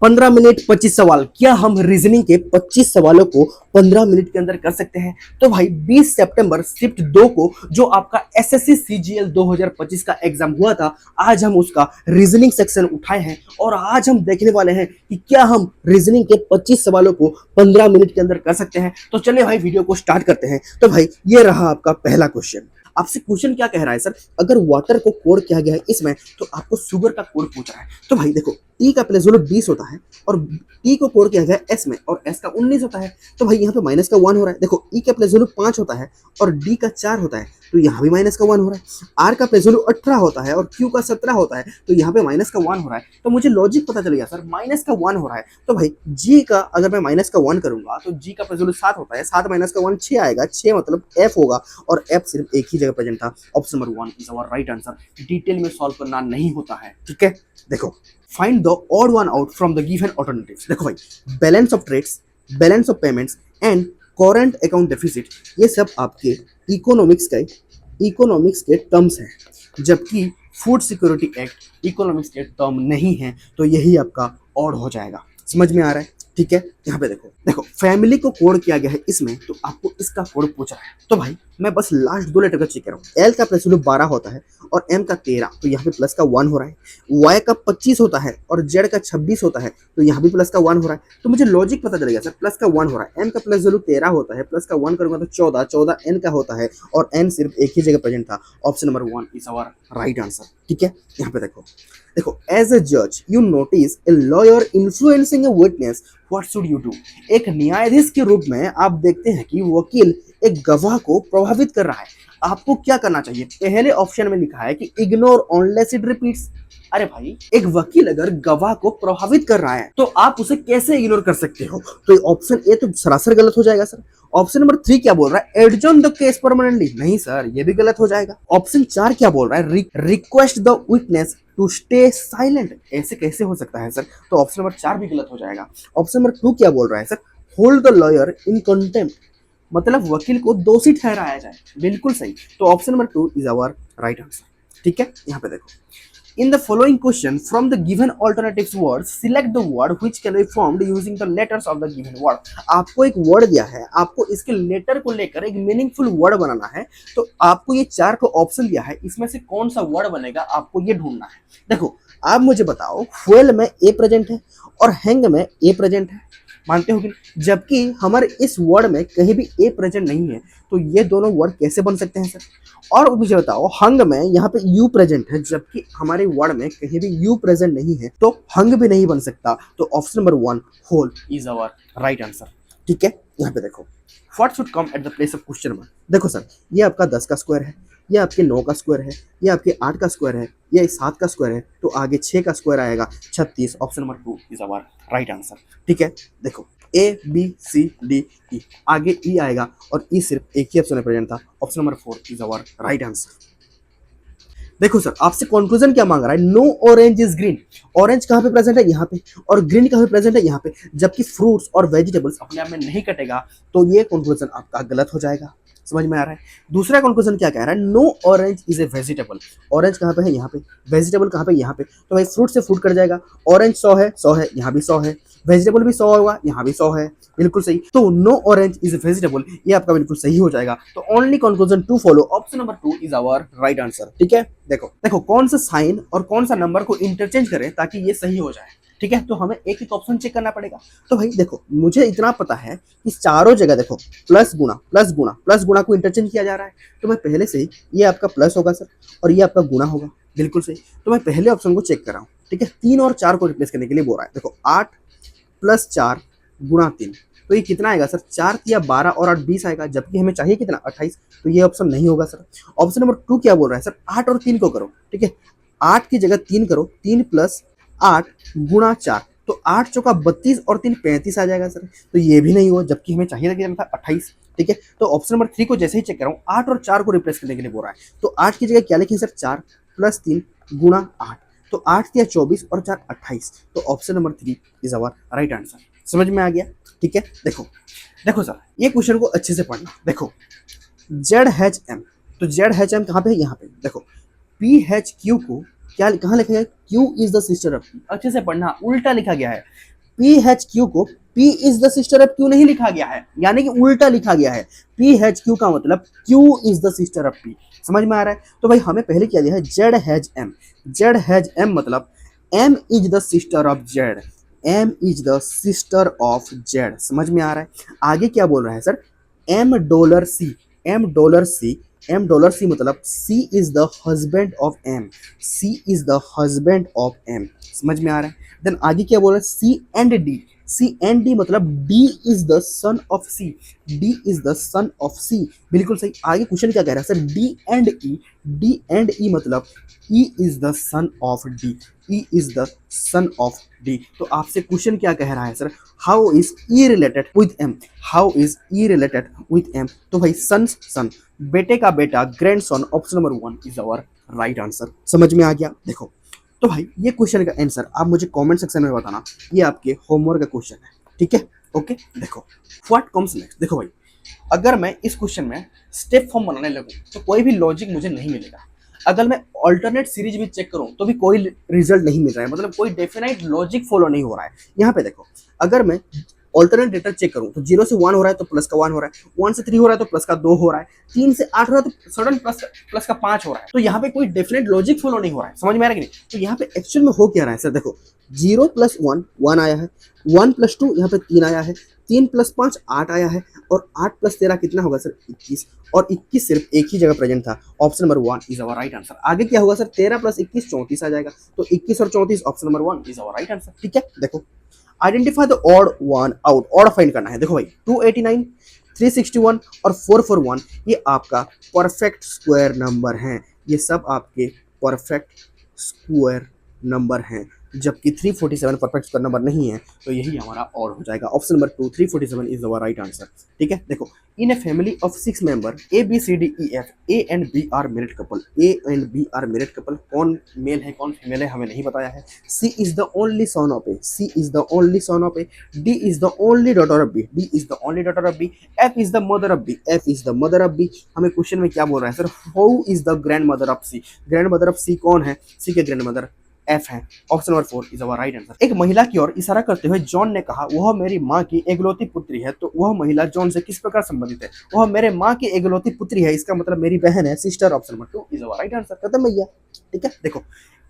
15 minute 25 सवाल, क्या हम रीजनिंग के 25 सवालों को 15 मिनट के अंदर कर सकते हैं? तो भाई 20 सितंबर शिफ्ट 2 को जो आपका एसएससी सीजीएल 2025 का एग्जाम हुआ था, आज हम उसका रीजनिंग सेक्शन उठाए हैं और आज हम देखने वाले हैं कि क्या हम रीजनिंग के 25 सवालों को 15 मिनट के अंदर कर सकते हैं। तो चलिए भाई वीडियो को स्टार्ट करते हैं। तो भाई ये रहा आपका पहला क्वेश्चन। आपसे क्वेश्चन क्या कह रहा है सर, अगर वाटर को कोड किया गया है इसमें तो आपको शुगर का कोड पूछ रहा है। तो भाई देखो, टी का प्लेस वैल्यू 20 होता है और टी को कोड किया गया है एस में और एस का 19 होता है। तो भाई यहाँ पे माइनस का 1 हो रहा है। देखो ई का प्लेस वैल्यू 5 होता है और डी का 4 होता है, तो यहाँ भी माइनस का 1 हो रहा है। आर का प्लेस वैल्यू 18 होता है और क्यू का 17 होता है, तो यहाँ पे माइनस का 1 हो रहा है। तो मुझे लॉजिक पता चल गया सर, माइनस का 1 हो रहा है। तो भाई जी का अगर मैं माइनस का 1 करूंगा तो जी का प्लेस वैल्यू 7 होता है, 7 माइनस का 1 6 आएगा, 6 मतलब एफ होगा और एफ सिर्फ एक ही जगह प्रेजेंट था। Option number 1 is our right answer. Detail में सॉल्व करना नहीं होता है, ठीक है। देखो, find the odd one out from the given alternatives. देखो भाई, balance of trades, balance of payments and current account deficit, ये सब आपके इकोनॉमिक्स के टर्म्स हैं, जबकि फूड सिक्योरिटी एक्ट इकोनॉमिक्स के टर्म नहीं है, तो यही आपका ऑड हो जाएगा। समझ में आ रहा है, ठीक है। यहाँ पे देखो देखो फैमिली को कोड किया गया है इसमें, तो आपको इसका कोड पूछा है। तो भाई मैं बस लास्ट 2 लेटर का चेक कर रहा हूँ। एल का प्लस वैल्यू 12 होता है और एम का 13, तो यहाँ पे प्लस का 1 हो रहा है। वाई का 25 होता है और जेड का 26 होता है, तो यहाँ भी प्लस का 1 हो रहा है। तो मुझे लॉजिक पता चल गया सर, प्लस का 1 हो रहा है। एम का प्लस वैल्यू 13 होता है, प्लस का 1 करूंगा तो 14, 14 एन का होता है और एन सिर्फ एक ही जगह प्रेजेंट था। Option number 1 is our right answer, ठीक है। यहाँ पे देखो देखो, एज अ जज you notice a lawyer influencing a witness, what should you do. एक न्यायाधीश के रूप में आप देखते हैं कि वकील एक गवाह को प्रभावित कर रहा है, आपको क्या करना चाहिए? पहले ऑप्शन में लिखा है कि इग्नोर अनलेस इट रिपीट्स। अरे भाई, एक वकील अगर गवाह को प्रभावित कर रहा है तो आप उसे कैसे इग्नोर कर सकते हो? तो ऑप्शन ए तो सरासर गलत हो जाएगा सर। ऑप्शन नंबर 3 क्या बोल रहा है? एडजॉर्न द केस परमानेंटली, नहीं सर, ये भी गलत हो जाएगा। ऑप्शन 4 क्या बोल रहा है? Request the witness to stay silent, ऐसे कैसे हो सकता है सर? तो ऑप्शन नंबर 4 भी गलत हो जाएगा। ऑप्शन नंबर 2 क्या बोल रहा है sir? Hold the lawyer in contempt, मतलब वकील को दोषी ठहराया जाए, बिल्कुल सही। तो option number 2 is our right answer, ठीक है। यहाँ पे देखो, in the following question from the given alternatives words select the word which can be formed using the letters of the given word. आपको एक वर्ड दिया है, आपको इसके लेटर को लेकर एक मीनिंगफुल वर्ड बनाना है। तो आपको ये 4 को ऑप्शन दिया है, इसमें से कौन सा वर्ड बनेगा आपको ये ढूंढना है। देखो, आप मुझे बताओ, फुएल में ए प्रेजेंट है और हैंग में ए प्रेजेंट है, मानते हो कि? जबकि हमारे इस वर्ड में कहीं भी ए प्रेजेंट नहीं है, तो ये दोनों वर्ड कैसे बन सकते हैं सर? और मुझे बताओ, हंग में यहाँ पे यू प्रेजेंट है, जबकि हमारे वर्ड में कहीं भी यू प्रेजेंट नहीं है, तो हंग भी नहीं बन सकता। तो option number 1 whole is our right answer, ठीक है। यहाँ पे देखो, what should come at the place of question mark. देखो सर, ये आपका 10 का स्क्वायर है, ये आपके 9 का स्क्वायर है, ये आपके 8 का स्क्वायर है, ये 7 का स्क्वायर है, तो आगे 6 का स्क्वायर आएगा 36। Option number 2 is our right answer, ठीक है। देखो, A B C D E, आगे ई आएगा और ई सिर्फ एक ही ऑप्शन में प्रेजेंट था। Option number 4 is our right answer. देखो सर, आपसे कंक्लूजन क्या मांग रहा है? No orange is green, orange कहाँ पे प्रेजेंट है? यहाँ पे, और ग्रीन कहाँ पे प्रेजेंट है? यहाँ पे, जबकि फ्रूट्स और वेजिटेबल्स अपने आप में नहीं कटेगा, तो ये कंक्लूजन आपका गलत हो जाएगा। समझ में आ रहा है? दूसरा कंक्लूजन क्या कह रहा है? No orange is a vegetable, orange कहाँ पे है? यहाँ पे। वेजिटेबल कहाँ पे? यहाँ पे। तो भाई फ्रूट से फ्रूट कट जाएगा, ऑरेंज 100 है, 100 है, यहाँ भी 100 है, वेजिटेबल भी 100 होगा, यहाँ भी 100 है, बिल्कुल सही। तो no orange is a vegetable, ये आपका बिल्कुल सही हो जाएगा। तो only conclusion to follow, option number 2 is our right answer, ठीक है। देखो देखो, कौन सा साइन और कौन सा नंबर को इंटरचेंज करें ताकि ये सही हो जाए, ठीक है। तो हमें एक एक ऑप्शन चेक करना पड़ेगा। तो भाई देखो, मुझे इतना पता है कि चारों जगह देखो प्लस गुना प्लस गुना प्लस गुना को इंटरचेंज किया जा रहा है, तो मैं पहले से ही, ये आपका प्लस होगा सर और ये आपका गुना होगा, बिल्कुल सही। तो मैं पहले ऑप्शन को चेक कर रहा हूँ, ठीक है। 3 और 4 को रिप्लेस करने के लिए बोल रहा है। देखो, 8 + 4 × 3, तो ये कितना आएगा सर? 4 या 12 और 8 20 आएगा, जबकि हमें चाहिए कितना? 28, तो ये ऑप्शन नहीं होगा सर। ऑप्शन नंबर 2 क्या बोल रहा है सर? 8 और 3 को करो, ठीक है। 8 की जगह 3 करो, 3 + 8 × 4, तो 8 चौका 32 और 3 35 आ जाएगा सर। तो ये भी नहीं हुआ, जबकि हमें चाहिए था कितना था? 28, ठीक है। तो ऑप्शन नंबर 3 को जैसे ही चेक कर रहा हूँ, 8 और 4 को रिप्लेस करने के लिए बोल रहा है। तो 8 की जगह क्या लिखें सर? 4 + 3 × 8, तो 8 या 24 और 4 28, तो option number 3 is our right answer. समझ में आ गया, ठीक है। देखो देखो सर, ये क्वेश्चन को अच्छे से पढ़ना। देखो, ZHM, तो ZHM कहाँ पे है? यहाँ पे। देखो, PHQ को क्या कहाँ लिखा गया है? Q is the sister of P। अच्छे से पढ़ना, उल्टा लिखा गया है। PHQ को P is the sister of Q नहीं लिखा गया है, यानी कि उल्टा लिखा गया है। PHQ का मतलब Q is the sister of P। समझ में आ रहा है? तो भाई हमें पहले क्या दिया है? Z has M। Z has M मतलब M is the sister of Z। M is the sister of Z। समझ में आ रहा है? आगे क्या बोल रहा है सर? $M। $M। $M मतलब C is the husband of M। C is the husband of M। समझ में आ रहा है? देन आगे क्या बोल रहा है? C एंड D मतलब D is the son of C। D is the son of C। बिल्कुल सही। आगे क्वेश्चन क्या कह रहा है सर? D एंड E मतलब E is the son of D। E is the son of D। तो आपसे क्वेश्चन क्या कह रहा है sir? How is E related with M? How is E related with M? तो भाई सन, बेटे का बेटा, grandson, option number 1 is our right answer. समझ में आ गया? देखो तो भाई ये क्वेश्चन का आंसर आप मुझे कमेंट सेक्शन में बताना। ये आपके होमवर्क का क्वेश्चन है, ठीक है? ओके, देखो व्हाट कम्स नेक्स्ट। देखो भाई, अगर मैं इस क्वेश्चन में स्टेप फॉर्म बनाने लगूं तो कोई भी लॉजिक मुझे नहीं मिलेगा। अगर मैं ऑल्टरनेट सीरीज भी चेक करूं तो भी कोई रिजल्ट नहीं मिल रहा है, मतलब कोई डेफिनेट लॉजिक फॉलो नहीं हो रहा है। यहाँ पे देखो, अगर मैं ऑल्टरनेट डेटा चेक करूं तो 0 से 1 हो रहा है तो प्लस का 1 हो रहा है, 1 से 3 हो रहा है तो प्लस का 2 हो रहा है, 3 से 8 हो रहा है तो सडन प्लस का 5 हो रहा है। तो यहाँ पे कोई डेफिनेट लॉजिक फॉलो नहीं हो रहा है। समझ में आ रहा है कि नहीं? तो यहाँ पे एक्चुअल में हो क्या रहा है सर? देखो 0 + 1 1 आया है, 1 + 2 यहाँ पे 3 आया है, 3 + 5 8 आया है, और 8 + 13 कितना होगा सर? 21। और 21 सिर्फ एक ही जगह प्रेजेंट था। Option number 1 is our right answer. आगे क्या होगा सर? 13 + 21 34 आ जाएगा। तो 21 और 34 option number 1 is our right answer. ठीक है, देखो identify the odd one out. Odd find करना है। देखो भाई 289, 361 और 441 ये आपका परफेक्ट स्क्वायर नंबर हैं। ये सब आपके परफेक्ट स्क्वायर नंबर हैं, जबकि 347 परफेक्ट स्क्वायर नंबर नहीं है, तो यही हमारा ऑड हो जाएगा। Option number 2 347 is our right answer. ठीक है, देखो in a family of 6 member ABCDEF, A and B are married couple. A and B are married couple. कौन मेल है कौन फीमेल है हमें नहीं बताया है। C is the only son of A। C is the only son of A। D is the only daughter of B। D is the only daughter of B। F is the mother of B। F is the mother of B। हमें question में क्या बोल रहा है sir? How is the grand mother of C। Grand mother of C कौन है? C के grand mother F है। Option number 4 is our right answer. एक महिला की ओर इशारा करते हुए जॉन ने कहा, वह मेरी माँ की एकलौती पुत्री है। तो वह महिला जॉन से किस प्रकार संबंधित है? वह मेरे माँ की एकलौती पुत्री है, इसका मतलब मेरी बहन है, sister. Option number 2 is our right answer. खत्म भैया। ठीक है, देखो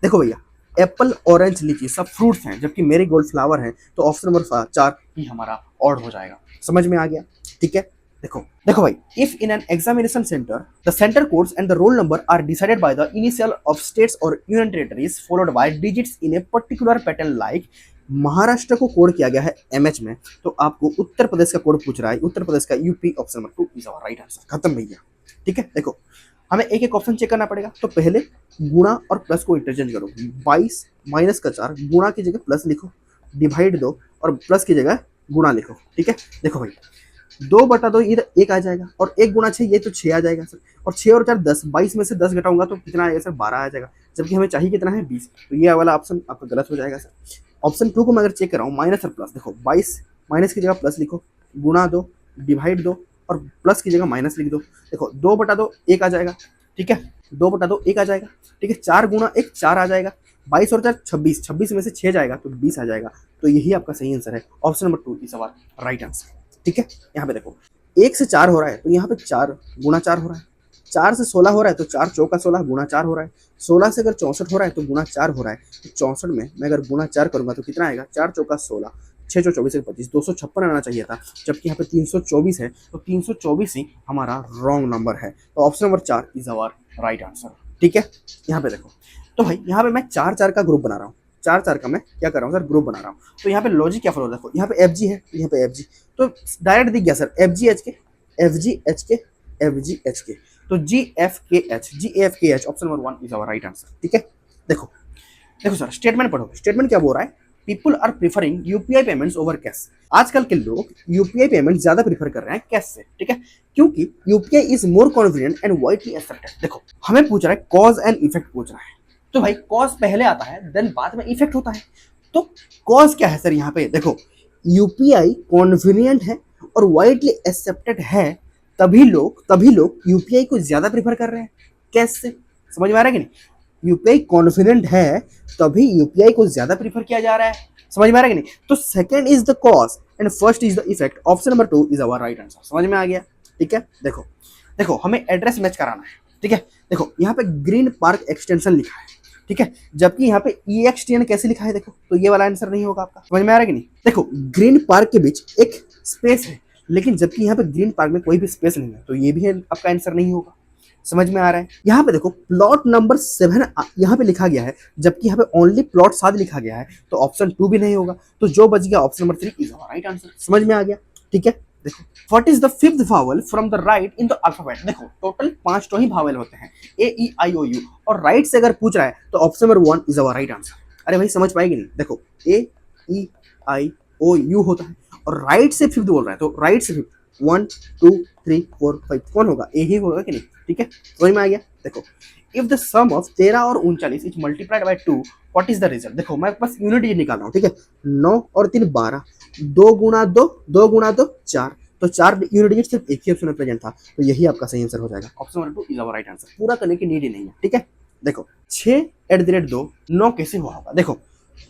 देखो भैया, एप्पल, ऑरेंज, लीची सब फ्रूट्स हैं, जबकि मेरी गोल्ड फ्लावर है। तो ऑप्शन नंबर 4 ही हमारा ऑड हो जाएगा। समझ में आ गया? ठीक है, देखो देखो भाई, if in an examination centre the centre codes and the roll number are decided by the initial of states और union territories followed by digits in a particular pattern like. Maharashtra को कोड किया गया है MH में, तो आपको उत्तर प्रदेश का code पूछ रहा है, उत्तर प्रदेश का UP। Option number 2 is our right answer. खत्म भैया। ठीक है, देखो हमें एक एक ऑप्शन चेक करना पड़ेगा। तो पहले गुणा और प्लस को इंटरचेंज करो। 22 माइनस का 4, गुणा की जगह प्लस लिखो, डिवाइड 2 और प्लस की जगह गुणा लिखो। ठीक है, देखो भाई 2/2 इधर 1 आ जाएगा, और 1 × 6 ये तो 6 आ जाएगा सर। और 6 और 4 10, 22 में से 10 घटाऊंगा तो कितना आएगा सर? 12 आ जाएगा, जबकि हमें चाहिए कितना है? 20। तो ये वाला ऑप्शन आपका गलत हो जाएगा सर। ऑप्शन 2 को मैं अगर चेक कर रहा हूँ, माइनस और प्लस। देखो 22 माइनस की जगह प्लस लिखो, गुणा 2 डिवाइड 2 और प्लस की जगह माइनस लिख दो। देखो 2/2 1 आ जाएगा। ठीक है, 2/2 1 आ जाएगा। ठीक है, 4 × 1 4 आ जाएगा, 22 और 4 26, 26 में से 6 जाएगा तो 20 आ जाएगा। तो यही आपका सही आंसर है। Option number 2 is our right answer. ठीक है, यहाँ पे देखो 1 से 4 हो रहा है, तो यहाँ पे 4 × 4 हो रहा है। 4 से 16 हो रहा है, तो 4 चौका 16 गुणा 4 हो रहा है। 16 से अगर 64 हो रहा है तो गुणा 4 हो रहा है। तो 64 में मैं अगर गुणा 4 करूंगा तो कितना आएगा? 4 चौका 16, 6 चौ 24 25, 256 आना चाहिए था, जबकि यहाँ पे 324 है। तो 324 ही हमारा रॉन्ग नंबर है। तो option number 4 is our right answer. ठीक है, यहाँ पे देखो, तो भाई यहाँ पे मैं 4 का ग्रुप बना रहा हूँ। 4 का मैं क्या कर रहा हूँ सर? ग्रुप बना रहा हूँ। तो यहाँ पे लॉजिक क्या फॉलो? देखो यहाँ पे FG है, यहाँ पे FG, तो डायरेक्ट दिख गया सर FGHK FGHK FGHK। तो GFKH option number 1 is our right answer. ठीक है, देखो देखो सर स्टेटमेंट पढ़ो। स्टेटमेंट क्या बोल रहा है? People are preferring UPI payments over cash. आजकल के लोग UPI पेमेंट ज्यादा प्रीफर कर रहे हैं कैश से। ठीक है, क्योंकि UPI is more confident and widely accepted. देखो हमें पूछ रहा है कॉज एंड इफेक्ट पूछ रहा है, तो भाई कॉज पहले आता है, देन बाद में इफेक्ट होता है। तो कॉज क्या है सर? यहाँ पे देखो UPI कॉन्वीनियंट है और वाइडली एक्सेप्टेड है, तभी लोग UPI को ज्यादा प्रीफर कर रहे हैं कैश से। समझ में आ रहा है कि नहीं? यूपीआई कॉन्फिडेंट है तभी यूपीआई को ज्यादा प्रीफर किया जा रहा है। समझ में आ रहा है कि नहीं? तो second is the cause and first is the effect. Option number 2 is our right answer. समझ में आ गया? ठीक है, देखो देखो हमें एड्रेस मैच कराना है। ठीक है, देखो यहाँ पे ग्रीन पार्क एक्सटेंशन लिखा है, ठीक है, जबकि यहाँ पे EXTN कैसे लिखा है, देखो तो ये वाला आंसर नहीं होगा आपका। समझ में आ रहा है कि नहीं? देखो ग्रीन पार्क के बीच एक स्पेस है, लेकिन जबकि यहाँ पे ग्रीन पार्क में कोई भी स्पेस नहीं है, तो ये भी आपका आंसर नहीं होगा। समझ में आ रहा है? यहाँ पे देखो प्लॉट नंबर 7 यहाँ पे लिखा गया है, जबकि यहाँ पे ओनली प्लॉट 7 लिखा गया है, तो ऑप्शन 2 भी नहीं होगा। तो जो बच गया option number 3 is our right answer. समझ में आ गया? ठीक है, देखो what is the fifth vowel from the right in the alphabet. देखो टोटल 5 तो ही वावल होते हैं, AEIOU, और राइट से अगर पूछ रहा है तो option number 1 is our right answer. अरे भाई समझ पाएगी नहीं? देखो AEIOU होता है और राइट से फिफ्थ बोल रहा है, तो राइट से फिफ्थ 1 2 3 4 5 कौन होगा? ए ही होगा कि नहीं? ठीक है, समझ में आ गया? देखो इफ द सम ऑफ 13 और 39 is multiplied by 2 what is the result. देखो मैं बस यूनिट ये निकाल रहा हूँ, ठीक है, 9 और 3 12, 2 गुणा 2, 2 गुणा 2 4, तो 4 यूनिट डिजिट सिर्फ एक ही ऑप्शन में प्रेजेंट था, तो यही आपका सही आंसर हो जाएगा। Option number 2 is our right answer. पूरा करने की नीड ही नहीं है। ठीक है, देखो 6/2 9 कैसे हुआ होगा? देखो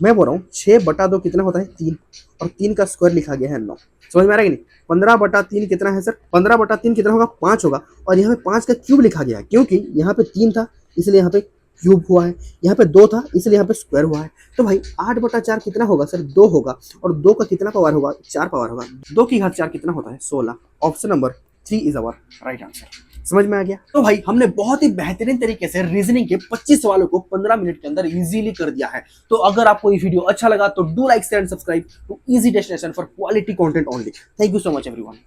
मैं बोल रहा हूँ 6/2 कितना होता है? 3, और 3 का स्क्वायर लिखा गया है 9। समझ में आ रहा है कि नहीं? 15/3 कितना है सर? 15/3 कितना होगा? 5 होगा, और यहाँ पे 5 का क्यूब लिखा गया है, क्योंकि यहाँ पे 3 था इसलिए यहाँ पे क्यूब हुआ है, यहाँ पे 2 था इसलिए यहाँ पे स्क्वायर हुआ है। तो भाई 8/4 कितना होगा सर? 2 होगा, और 2 का कितना पावर होगा? 4 पावर होगा। 2 की घात 4 कितना होता है? 16। Option number 3 is our right answer. समझ में आ गया? तो भाई हमने बहुत ही बेहतरीन तरीके से रीजनिंग के 25 सवालों को 15 मिनट के अंदर इजीली कर दिया है। तो अगर आपको ये वीडियो अच्छा लगा तो do like share and subscribe to easy destination for quality content only. Thank you so much everyone.